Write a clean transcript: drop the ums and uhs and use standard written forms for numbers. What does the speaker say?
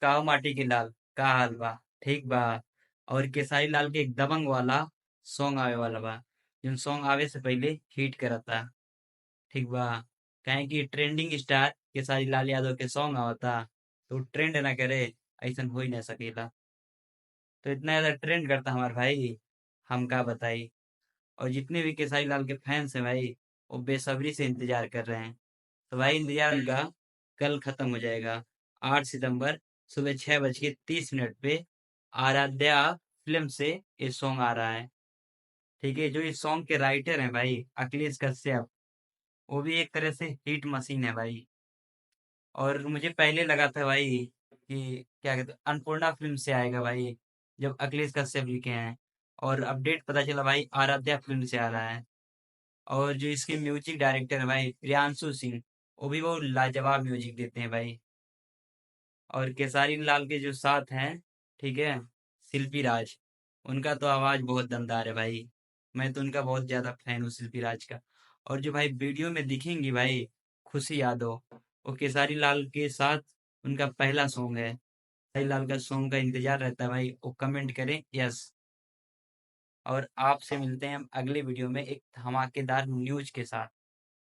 काव माटी के लाल का हाल बा। ठीक बा। और केसारी लाल के एक दबंग वाला सॉन्ग आवे वाला बा, जोन सॉन्ग आवे से पहले हिट करता। ठीक बा। काहे कि ट्रेंडिंग स्टार केसारी लाल यादव के सॉन्ग आवता, तो ट्रेंड ना करे ऐसा हो ही ना सकेला। तो इतना ज्यादा ट्रेंड करता हमार भाई, हम का बताई। और जितने भी केसारी लाल के फैंस हैं भाई, वो बेसब्री से इंतजार कर रहे हैं। तो भाई इंतजार उनका कल खत्म हो जाएगा। 8 सितंबर सुबह 6:30 पे आराध्या फिल्म से ये सॉन्ग आ रहा है। ठीक है, जो इस सॉन्ग के राइटर हैं भाई अखिलेश कश्यप, वो भी एक तरह से हिट मशीन है भाई। और मुझे पहले लगा था भाई कि क्या कहते हैं, अन्नपूर्णा फिल्म से आएगा भाई, जब अखिलेश कश्यप लिखे हैं। और अपडेट पता चला भाई आराध्या फिल्म से आ रहा है। और जो इसके म्यूजिक डायरेक्टर है भाई प्रियांशु सिंह, वो भी बहुत लाजवाब म्यूजिक देते हैं भाई। और केसारी लाल के जो साथ हैं, ठीक है, शिल्पी राज, उनका तो आवाज बहुत दमदार है भाई। मैं तो उनका बहुत ज्यादा फैन हूँ शिल्पी राज का। और जो भाई वीडियो में दिखेंगी भाई खुशी यादव, वो केसारी लाल के साथ उनका पहला सॉन्ग है। केसारी लाल का सॉन्ग का इंतजार रहता है भाई, वो कमेंट करें यस। और आपसे मिलते हैं हम अगले वीडियो में एक धमाकेदार न्यूज के साथ।